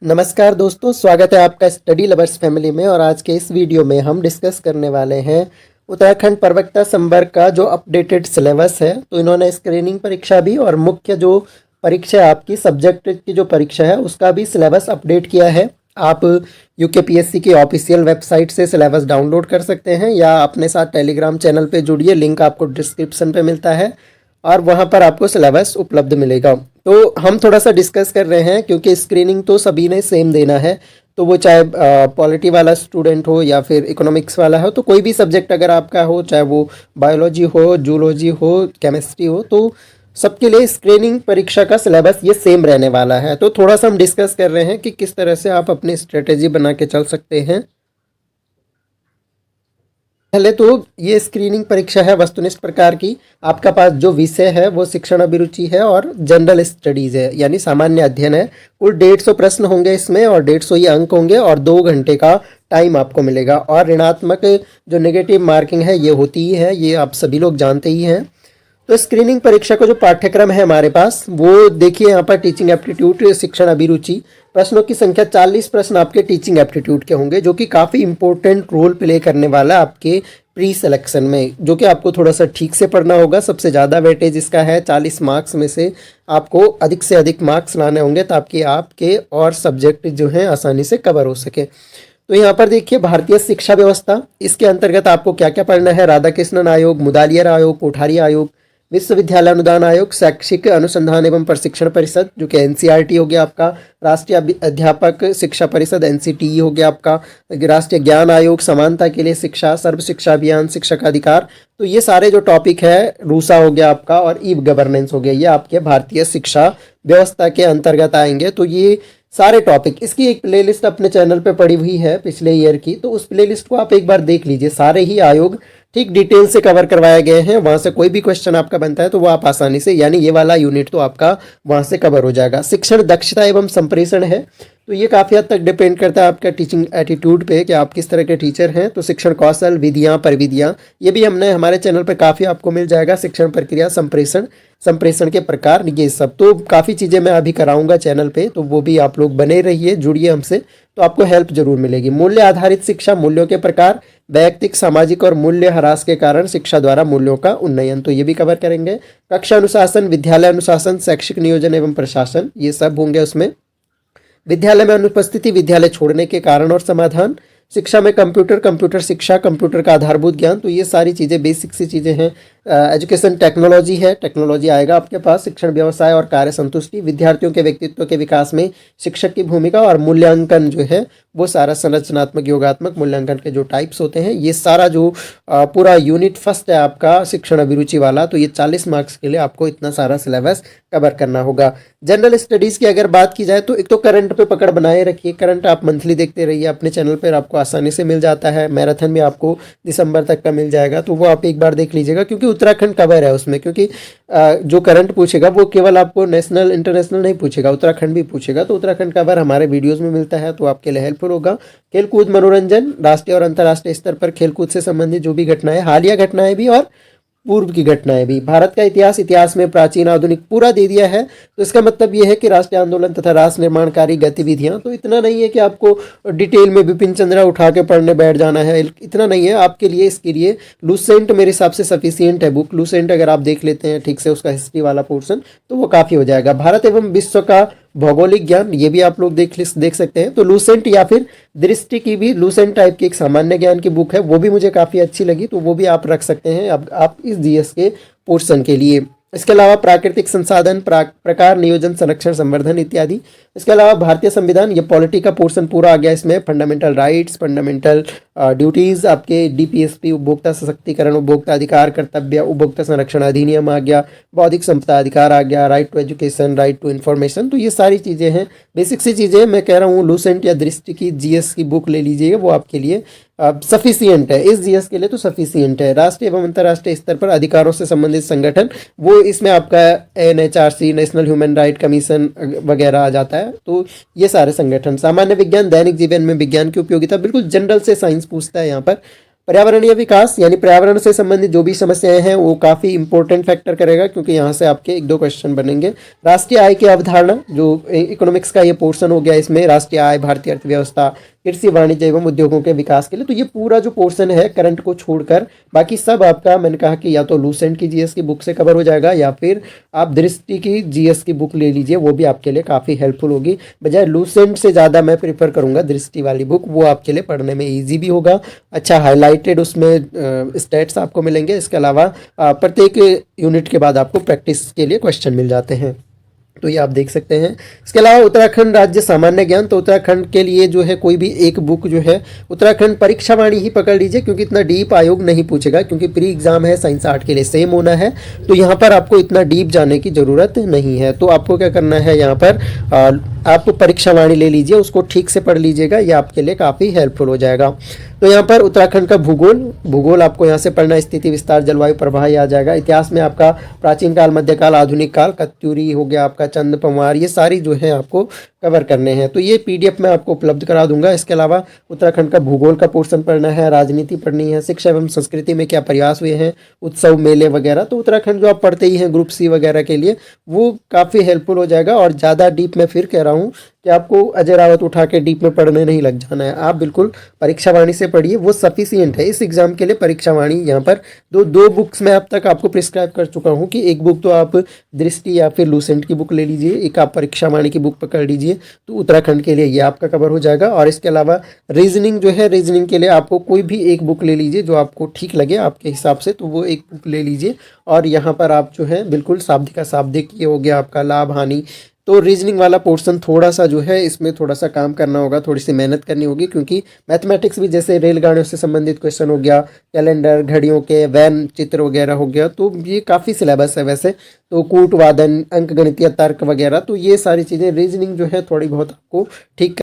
नमस्कार दोस्तों, स्वागत है आपका स्टडी लवर्स फैमिली में। और आज के इस वीडियो में हम डिस्कस करने वाले हैं उत्तराखंड प्रवक्ता संवर्ग का जो अपडेटेड सिलेबस है। तो इन्होंने स्क्रीनिंग परीक्षा भी और मुख्य जो परीक्षा है आपकी सब्जेक्ट की जो परीक्षा है उसका भी सिलेबस अपडेट किया है। आप यूकेपीएससी की ऑफिशियल वेबसाइट से सिलेबस डाउनलोड कर सकते हैं या अपने साथ टेलीग्राम चैनल पे जुड़िए, लिंक आपको डिस्क्रिप्शन पे मिलता है और वहाँ पर आपको सिलेबस उपलब्ध मिलेगा। तो हम थोड़ा सा डिस्कस कर रहे हैं क्योंकि स्क्रीनिंग तो सभी ने सेम देना है, तो वो चाहे पॉलिटी वाला स्टूडेंट हो या फिर इकोनॉमिक्स वाला हो, तो कोई भी सब्जेक्ट अगर आपका हो, चाहे वो बायोलॉजी हो, जूलॉजी हो, केमिस्ट्री हो, तो सबके लिए स्क्रीनिंग परीक्षा का सिलेबस ये सेम रहने वाला है। तो थोड़ा सा हम डिस्कस कर रहे हैं कि किस तरह से आप अपनी स्ट्रेटेजी बना के चल सकते हैं। पहले तो ये स्क्रीनिंग परीक्षा है वस्तुनिष्ठ प्रकार की। आपका पास जो विषय है वो शिक्षण अभिरुचि है और जनरल स्टडीज है, यानी सामान्य अध्ययन है। कुल 150 प्रश्न होंगे इसमें और 150 ही अंक होंगे और 2 घंटे का टाइम आपको मिलेगा। और ऋणात्मक जो नेगेटिव मार्किंग है ये होती ही है, ये आप सभी लोग जानते ही हैं। तो स्क्रीनिंग परीक्षा का जो पाठ्यक्रम है हमारे पास वो देखिए यहाँ पर टीचिंग एप्टीट्यूड, शिक्षण अभिरुचि। प्रश्नों की संख्या 40 प्रश्न आपके टीचिंग एप्टीट्यूड के होंगे, जो कि काफ़ी इंपॉर्टेंट रोल प्ले करने वाला है आपके प्री सिलेक्शन में, जो कि आपको थोड़ा सा ठीक से पढ़ना होगा। सबसे ज़्यादा वेटेज इसका है, 40 मार्क्स में से आपको अधिक से अधिक मार्क्स लाने होंगे ताकि आपके और सब्जेक्ट जो हैं आसानी से कवर हो सके। तो यहाँ पर देखिए भारतीय शिक्षा व्यवस्था, इसके अंतर्गत आपको क्या क्या पढ़ना है। राधाकृष्णन आयोग, मुदालियर आयोग, कोठारी आयोग, विश्वविद्यालय अनुदान आयोग, शैक्षिक अनुसंधान एवं प्रशिक्षण परिषद जो कि एनसीईआरटी हो गया आपका, राष्ट्रीय अध्यापक शिक्षा परिषद एनसीटीई हो गया आपका, राष्ट्रीय ज्ञान आयोग, समानता के लिए शिक्षा, सर्व शिक्षा अभियान, शिक्षक अधिकार। तो ये सारे जो टॉपिक है, रूसा हो गया आपका और ई गवर्नेंस हो गया, ये आपके भारतीय शिक्षा व्यवस्था के अंतर्गत आएंगे। तो ये सारे टॉपिक, इसकी एक प्लेलिस्ट अपने चैनल पे पड़ी हुई है पिछले ईयर की, तो उस प्लेलिस्ट को आप एक बार देख लीजिए। सारे ही आयोग ठीक डिटेल से कवर करवाए गए हैं। वहां से कोई भी क्वेश्चन आपका बनता है तो वो आप आसानी से, यानी ये वाला यूनिट तो आपका वहां से कवर हो जाएगा। शिक्षण दक्षता एवं संप्रेषण है, तो ये काफ़ी हद तक डिपेंड करता है आपका टीचिंग एटीट्यूड पे कि आप किस तरह के टीचर हैं। तो शिक्षण कौशल, विधियाँ, परिविधियाँ, ये भी हमने हमारे चैनल पे काफ़ी आपको मिल जाएगा। शिक्षण प्रक्रिया, संप्रेषण के प्रकार, ये सब तो काफ़ी चीज़ें मैं अभी कराऊंगा चैनल पे, तो वो भी आप लोग बने रहिए, जुड़िए हमसे, तो आपको हेल्प जरूर मिलेगी। मूल्य आधारित शिक्षा, मूल्यों के प्रकार, वैयक्तिक, सामाजिक और मूल्य ह्रास के कारण शिक्षा द्वारा मूल्यों का उन्नयन, तो ये भी कवर करेंगे। कक्षा अनुशासन, विद्यालय अनुशासन, शैक्षिक नियोजन एवं प्रशासन, ये सब होंगे उसमें। विद्यालय में अनुपस्थिति, विद्यालय छोड़ने के कारण और समाधान। शिक्षा में कंप्यूटर शिक्षा, कंप्यूटर का आधारभूत ज्ञान, तो ये सारी चीज़ें बेसिक सी चीज़ें हैं। एजुकेशन टेक्नोलॉजी है, टेक्नोलॉजी आएगा आपके पास। शिक्षण व्यवसाय और कार्य संतुष्टि, विद्यार्थियों के व्यक्तित्व के विकास में शिक्षक की भूमिका और मूल्यांकन जो है वो सारा संरचनात्मक, योगात्मक मूल्यांकन के जो टाइप्स होते हैं, ये सारा जो पूरा यूनिट फर्स्ट है आपका शिक्षण अभिरुचि वाला, तो ये 40 मार्क्स के लिए आपको इतना सारा सिलेबस कवर करना होगा। जनरल स्टडीज़ की अगर बात की जाए तो एक तो करंट पे पकड़ बनाए रखिए। करंट आप मंथली देखते रहिए, अपने चैनल पर आपको आसानी से मिल जाता है। मैराथन में आपको दिसंबर तक का मिल जाएगा, तो वो आप एक बार देख लीजिएगा क्योंकि उत्तराखंड कवर है उसमें। क्योंकि जो करंट पूछेगा वो केवल आपको नेशनल इंटरनेशनल नहीं पूछेगा, उत्तराखंड भी पूछेगा, तो उत्तराखंड कवर हमारे वीडियोस में मिलता है, तो आपके लिए हेल्पफुल होगा। खेलकूद, मनोरंजन, राष्ट्रीय और अंतर्राष्ट्रीय स्तर पर खेलकूद से संबंधित जो भी घटनाएं, हालिया घटनाएं भी और पूर्व की घटनाएं भी। भारत का इतिहास, इतिहास में प्राचीन आधुनिक पूरा दे दिया है। तो इसका मतलब ये है कि राष्ट्रीय आंदोलन तथा राष्ट्र निर्माणकारी गतिविधियां, तो इतना नहीं है कि आपको डिटेल में बिपिन चंद्रा उठा के पढ़ने बैठ जाना है, इतना नहीं है आपके लिए। इसके लिए लूसेंट मेरे हिसाब से सफिशियंट है बुक। लूसेंट अगर आप देख लेते हैं ठीक से उसका हिस्ट्री वाला पोर्शन, तो वो काफ़ी हो जाएगा। भारत एवं विश्व का भौगोलिक ज्ञान, ये भी आप लोग देख सकते हैं। तो लूसेंट या फिर दृष्टि की भी लूसेंट टाइप की एक सामान्य ज्ञान की बुक है, वो भी मुझे काफ़ी अच्छी लगी, तो वो भी आप रख सकते हैं अब आप इस जीएस के पोर्शन के लिए। इसके अलावा प्राकृतिक संसाधन, प्रकार, नियोजन, संरक्षण, संवर्धन इत्यादि। इसके अलावा भारतीय संविधान, ये पॉलिटी का पोर्शन पूरा आ गया इसमें। फंडामेंटल राइट्स, फंडामेंटल ड्यूटीज़, आपके डीपीएसपी, उपभोक्ता सशक्तिकरण, उपभोक्ता अधिकार, कर्तव्य, उपभोक्ता संरक्षण अधिनियम आ गया, बौद्धिक संपदा अधिकार आ गया, right to education, right to information. तो ये सारी चीज़ें हैं, बेसिक सी चीज़ें। मैं कह रहा हूँ लूसेंट या दृष्टि की जीएस की बुक ले लीजिएगा, वो आपके लिए सफिशियंट है, इस जीएस के लिए तो सफिशियंट है। राष्ट्रीय एवं अंतर्राष्ट्रीय स्तर पर अधिकारों से संबंधित संगठन, वो इसमें आपका NHRC, national human right commission वगैरह आ जाता है, तो ये सारे संगठन। सामान्य विज्ञान, दैनिक जीवन में विज्ञान की उपयोगिता, बिल्कुल जनरल से साइंस पूछता है यहाँ पर। पर्यावरणीय विकास यानी पर्यावरण से संबंधित जो भी समस्याएं हैं वो काफ़ी इंपॉर्टेंट फैक्टर करेगा, क्योंकि यहाँ से आपके एक दो क्वेश्चन बनेंगे। राष्ट्रीय आय की अवधारणा, जो इकोनॉमिक्स का ये पोर्शन हो गया, इसमें राष्ट्रीय आय, भारतीय अर्थव्यवस्था, कृषि, वाणिज्य एवं उद्योगों के विकास के लिए, तो ये पूरा जो पोर्शन है करंट को छोड़कर बाकी सब आपका, मैंने कहा कि या तो लूसेंट की जीएस की बुक से कवर हो जाएगा या फिर आप दृष्टि की जीएस की बुक ले लीजिए, वो भी आपके लिए काफ़ी हेल्पफुल होगी। बजाय लूसेंट से ज़्यादा मैं प्रीफर करूँगा दृष्टि वाली बुक, वो आपके लिए पढ़ने में ईजी भी होगा, अच्छा हाईलाइटेड उसमें स्टेट्स आपको मिलेंगे। इसके अलावा प्रत्येक यूनिट के बाद आपको प्रैक्टिस के लिए क्वेश्चन मिल जाते हैं, तो ये आप देख सकते हैं। इसके अलावा उत्तराखंड राज्य सामान्य ज्ञान, तो उत्तराखंड के लिए जो है कोई भी एक बुक जो है उत्तराखंड परीक्षावाणी ही पकड़ लीजिए, क्योंकि इतना डीप आयोग नहीं पूछेगा, क्योंकि प्री एग्जाम है, साइंस आर्ट के लिए सेम होना है, तो यहाँ पर आपको इतना डीप जाने की ज़रूरत नहीं है। तो आपको क्या करना है, यहाँ पर आप परीक्षावाणी ले लीजिए, उसको ठीक से पढ़ लीजिएगा, ये आपके लिए काफ़ी हेल्पफुल हो जाएगा। तो यहाँ पर उत्तराखंड का भूगोल आपको यहाँ से पढ़ना, स्थिति, विस्तार, जलवायु, प्रवाह ही आ जाएगा। इतिहास में आपका प्राचीन काल, मध्यकाल, आधुनिक काल, कत्यूरी हो गया आपका, चंद, पंवार, ये सारी जो है आपको कवर करने हैं, तो ये पीडीएफ में आपको उपलब्ध करा दूंगा। इसके अलावा उत्तराखंड का भूगोल का पोर्शन पढ़ना है, राजनीति पढ़नी है, शिक्षा एवं संस्कृति में क्या प्रयास हुए हैं, उत्सव, मेले वगैरह, तो उत्तराखंड जो आप पढ़ते ही हैं ग्रुप सी वगैरह के लिए, वो काफ़ी हेल्पफुल हो जाएगा। और ज़्यादा डीप में फिर कह रहा हूँ कि आपको अजय रावत उठा के डीप में पढ़ने नहीं लग जाना है, आप बिल्कुल परीक्षावाणी से पढ़िए, वो सफिशियंट है इस एग्जाम के लिए। परीक्षावाणी यहाँ पर दो बुक्स में अब तक आपको प्रिस्क्राइब कर चुका हूँ कि एक बुक तो आप दृष्टि या फिर लूसेंट की बुक ले लीजिए, एक आप परीक्षावाणी की बुक पकड़ लीजिए, तो उत्तराखंड के लिए ये आपका कवर हो जाएगा। और इसके अलावा रीजनिंग जो है, रीजनिंग के लिए आपको कोई भी एक बुक ले लीजिए जो आपको ठीक लगे आपके हिसाब से, तो वो एक बुक ले लीजिए। और यहाँ पर आप जो है बिल्कुल शाब्दिक अशाब्दिक, ये हो गया आपका लाभ हानि, तो रीजनिंग वाला पोर्शन थोड़ा सा जो है इसमें थोड़ा सा काम करना होगा, थोड़ी सी मेहनत करनी होगी, क्योंकि मैथमेटिक्स भी जैसे रेलगाड़ियों से संबंधित क्वेश्चन हो गया, कैलेंडर, घड़ियों के वैन चित्र वगैरह हो गया, तो ये काफ़ी सिलेबस है वैसे, तो कूट वादन, अंक गणितीय तर्क वगैरह, तो ये सारी चीज़ें रीजनिंग जो है थोड़ी बहुत आपको ठीक।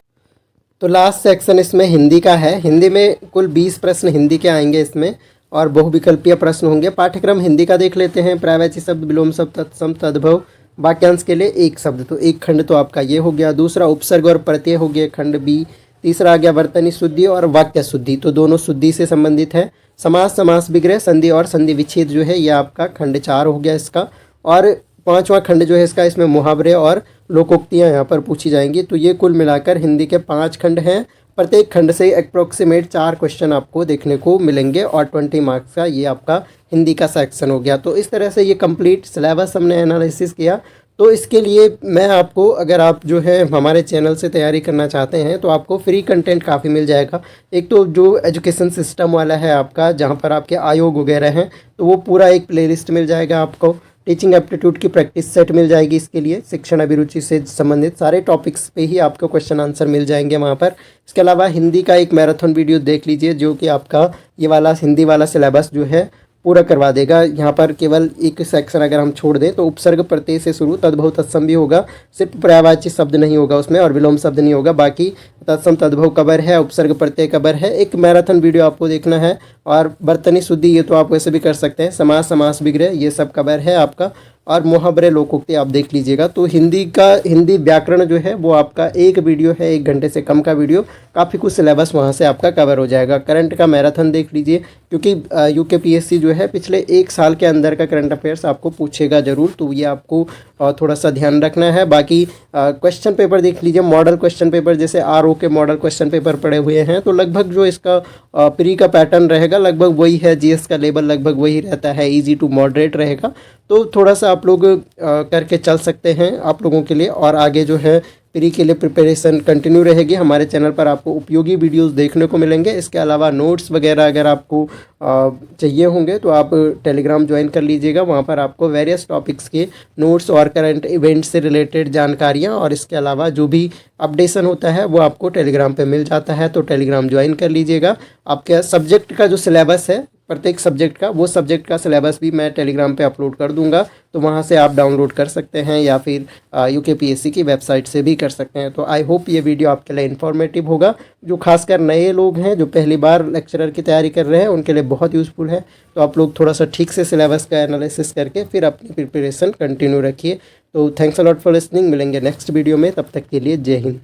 तो लास्ट सेक्शन इसमें हिंदी का है। हिंदी में कुल 20 प्रश्न हिंदी के आएंगे इसमें, और बहुविकल्पीय प्रश्न होंगे। पाठ्यक्रम हिंदी का देख लेते हैं। पर्यायवाची शब्द, विलोम शब्द, तत्सम, तद्भव, वाक्यांश के लिए एक शब्द, तो एक खंड तो आपका ये हो गया। दूसरा उपसर्ग और प्रत्यय हो गया, खंड बी। तीसरा आ गया वर्तनी शुद्धि और वाक्य शुद्धि, तो दोनों शुद्धि से संबंधित है। समास, समास विग्रह, संधि और संधि विच्छेद जो है ये आपका खंड 4 हो गया इसका। और 5वां खंड जो है इसका, इसमें मुहावरे और लोकोक्तियाँ यहाँ पर पूछी जाएंगी। तो ये कुल मिलाकर हिंदी के 5 खंड हैं। प्रत्येक खंड से अप्रोक्सीमेट 4 क्वेश्चन आपको देखने को मिलेंगे, और 20 मार्क्स का ये आपका हिंदी का सेक्शन हो गया। तो इस तरह से ये कंप्लीट सिलेबस हमने एनालिसिस किया। तो इसके लिए मैं आपको, अगर आप जो है हमारे चैनल से तैयारी करना चाहते हैं, तो आपको फ्री कंटेंट काफ़ी मिल जाएगा। एक तो जो एजुकेशन सिस्टम वाला है आपका, जहाँ पर आपके आयोग वगैरह हैं, तो वो पूरा एक प्लेलिस्ट मिल जाएगा आपको। टीचिंग एप्टीट्यूड की प्रैक्टिस सेट मिल जाएगी इसके लिए, शिक्षण अभिरुचि से संबंधित सारे टॉपिक्स पे ही आपको क्वेश्चन आंसर मिल जाएंगे वहाँ पर। इसके अलावा हिंदी का एक मैराथन वीडियो देख लीजिए, जो कि आपका ये वाला हिंदी वाला सिलेबस जो है पूरा करवा देगा। यहाँ पर केवल एक सेक्शन अगर हम छोड़ दें तो उपसर्ग प्रत्यय से शुरू, तद्भव तत्सम भी होगा, सिर्फ पर्यायवाची शब्द नहीं होगा उसमें, और विलोम शब्द नहीं होगा, बाकी तत्सम तद्भव कवर है, उपसर्ग प्रत्यय कवर है। एक मैराथन वीडियो आपको देखना है। और वर्तनी शुद्धि ये तो आप वैसे भी कर सकते हैं, समास, समास विग्रह, ये सब कवर है आपका। और मुहावरे, लोकोक्ति आप देख लीजिएगा। तो हिंदी व्याकरण जो है वो आपका एक वीडियो है, 1 घंटे से कम का वीडियो, काफ़ी कुछ सिलेबस वहाँ से आपका कवर हो जाएगा। करंट का मैराथन देख लीजिए, क्योंकि यूकेपीएससी जो है पिछले 1 साल के अंदर का करंट अफेयर्स आपको पूछेगा ज़रूर, तो ये आपको थोड़ा सा ध्यान रखना है। बाकी क्वेश्चन पेपर देख लीजिए, मॉडल क्वेश्चन पेपर, जैसे आरओ के मॉडल क्वेश्चन पेपर पड़े हुए हैं, तो लगभग जो इसका प्री का पैटर्न रहेगा लगभग वही है, जीएस का लेवल लगभग वही रहता है, इजी टू मॉडरेट रहेगा। तो थोड़ा सा आप लोग करके चल सकते हैं आप लोगों के लिए। और आगे जो है प्री के लिए प्रिपरेशन कंटिन्यू रहेगी। हमारे चैनल पर आपको उपयोगी वीडियोस देखने को मिलेंगे। इसके अलावा नोट्स वगैरह अगर आपको चाहिए होंगे तो आप टेलीग्राम ज्वाइन कर लीजिएगा। वहाँ पर आपको वेरियस टॉपिक्स के नोट्स और करंट इवेंट से रिलेटेड जानकारियाँ, और इसके अलावा जो भी अपडेशन होता है वो आपको टेलीग्राम पे मिल जाता है, तो टेलीग्राम ज्वाइन कर लीजिएगा। आपके सब्जेक्ट का जो सिलेबस है प्रत्येक सब्जेक्ट का, वो सब्जेक्ट का सिलेबस भी मैं टेलीग्राम पे अपलोड कर दूंगा, तो वहाँ से आप डाउनलोड कर सकते हैं, या फिर यूकेपीएससी की वेबसाइट से भी कर सकते हैं। तो आई होप ये वीडियो आपके लिए इन्फॉर्मेटिव होगा। जो खासकर नए लोग हैं, जो पहली बार लेक्चरर की तैयारी कर रहे हैं, उनके लिए बहुत यूज़फुल है। तो आप लोग थोड़ा सा ठीक से सिलेबस का एनालिसिस करके फिर अपनी प्रिपरेशन कंटिन्यू रखिए। तो thanks a lot for listening. मिलेंगे नेक्स्ट वीडियो में, तब तक के लिए जय हिंद।